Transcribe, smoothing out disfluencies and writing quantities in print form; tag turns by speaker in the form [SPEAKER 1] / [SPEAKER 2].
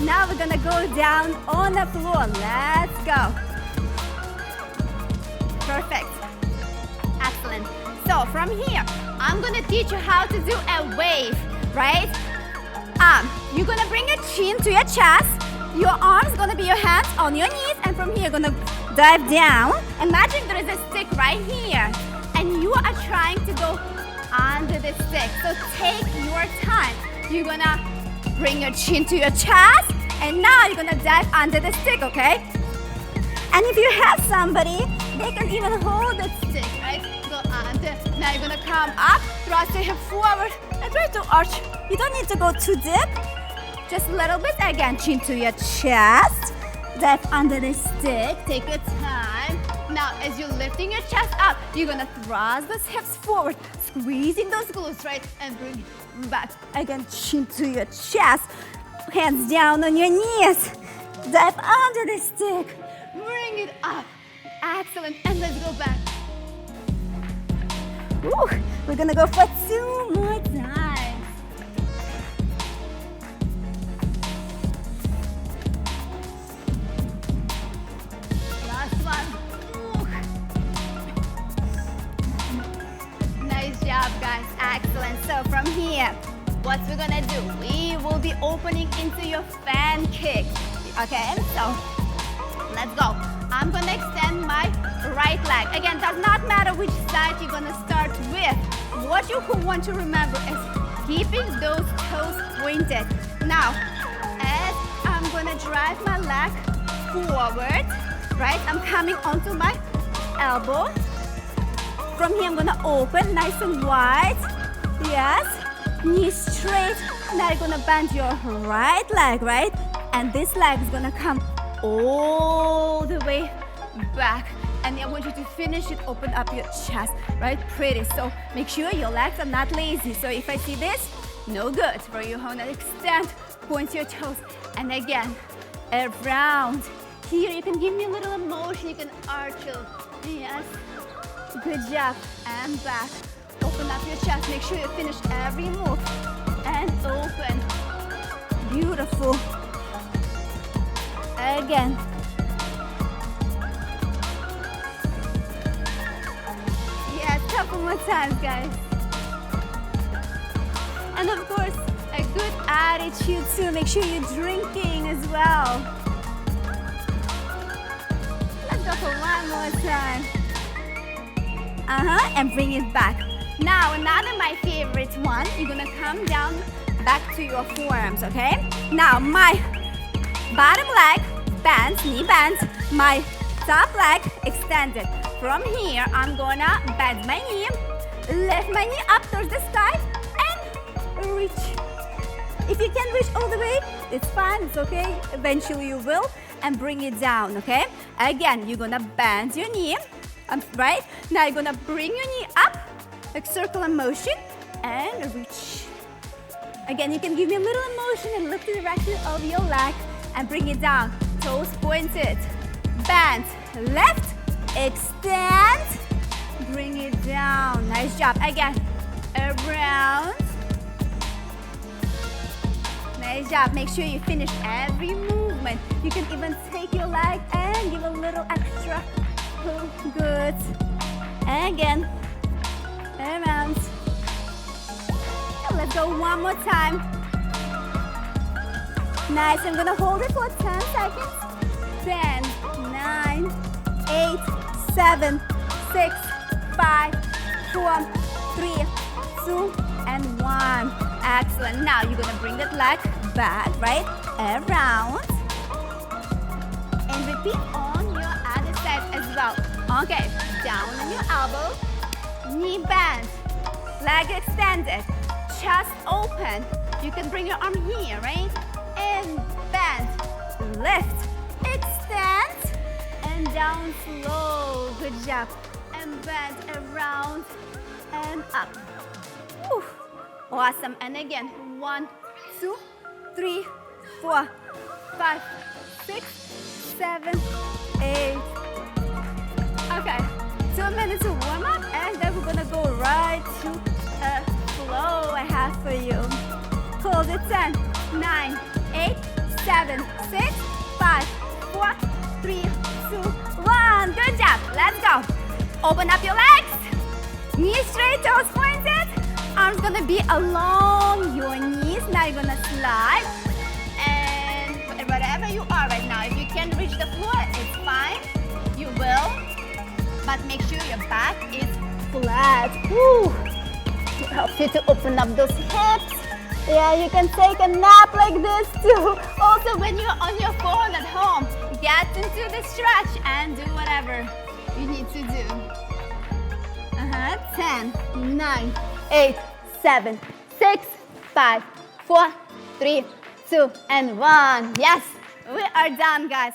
[SPEAKER 1] Now we're gonna go down on the floor. Let's go. Perfect. Excellent. So from here, I'm gonna teach you how to do a wave, right? You're gonna bring your chin to your chest. Your arms gonna be your hands on your knees, and from here, you're gonna dive down. Imagine there is a stick right here, and you are trying to go under the stick. So take your time. You're gonna bring your chin to your chest, and now you're gonna dive under the stick, okay? And if you have somebody, they can even hold the stick, right? Go under. Now you're gonna come up, thrust your hip forward, and try to arch. You don't need to go too deep. Just a little bit. Again, chin to your chest. Dive under the stick. Take your time. Now, as you're lifting your chest up, you're gonna thrust those hips forward, squeezing those glutes, right? And bring it back. Again, chin to your chest. Hands down on your knees. Dive under the stick. Bring it up. Excellent. And let's go back. Woo. We're gonna go for 2 more times. Last one. Woo. Nice job, guys. Excellent. So from here, what we're gonna do, we will be opening into your fan kick. Okay, so let's go. I'm gonna extend my right leg. Again, does not matter which side you're gonna start with. What you want to remember is keeping those toes pointed. Now, as I'm gonna drive my leg forward, right? I'm coming onto my elbow. From here, I'm gonna open nice and wide. Yes, knees straight. Now you're gonna bend your right leg, right? And this leg is gonna come all the way back. And I want you to finish it, open up your chest, right? Pretty. So make sure your legs are not lazy. So if I see this, no good. For you, wanna extend, point your toes. And again, around. Here, you can give me a little emotion. You can arch it. Yes. Good job. And back. Open up your chest. Make sure you finish every move. And open. Beautiful. Again. Yes, couple more times, guys. And of course, a good attitude too. Make sure you're drinking as well. Let's go for one more time. And bring it back. Now, another my favorite one. You're gonna come down back to your forearms, okay? Now, my bottom leg bends, knee bends, my top leg extended. From here, I'm gonna bend my knee, lift my knee up towards the sky, and reach. If you can't reach all the way, it's fine, it's okay. Eventually you will, and bring it down, okay? Again, you're gonna bend your knee, right? Now you're gonna bring your knee up, like circular motion, and reach. Again, you can give me a little emotion and look to the direction of your leg, and bring it down. Toes pointed. Bend. Left. Extend. Bring it down. Nice job. Again. Around. Nice job. Make sure you finish every movement. You can even take your leg and give a little extra. Good. Again. Around. Let's go one more time. Nice, I'm gonna hold it for 10 seconds. 10, 9, 8, 7, 6, 5, 4, 3, 2, and 1. Excellent. Now you're gonna bring that leg back, right? Around. And repeat on your other side as well. Okay, down on your elbow. Knee bent. Leg extended. Chest open. You can bring your arm here, right? And bend, lift, extend, and down slow. Good job. And bend around and up. Whew. Awesome. And again, 1, 2, 3, 4, 5, 6, 7, 8. Okay, 2 minutes to warm up, and then we're gonna go right to a flow I have for you. Hold it. 10, 9, 8, 7, 7, 6, 5, 4, 3, 2, 1. Good job. Let's go. Open up your legs. Knees straight, toes pointed. Arms gonna be along your knees. Now you're gonna slide. And wherever you are right now, if you can't reach the floor, it's fine. You will. But make sure your back is flat. Woo. It helps you to open up those hips. Yeah, you can take a nap like this too. Also, when you're on your phone at home, get into the stretch and do whatever you need to do. 10, 9, 8, 7, 6, 5, 4, 3, 2, and 1. Yes, we are done, guys.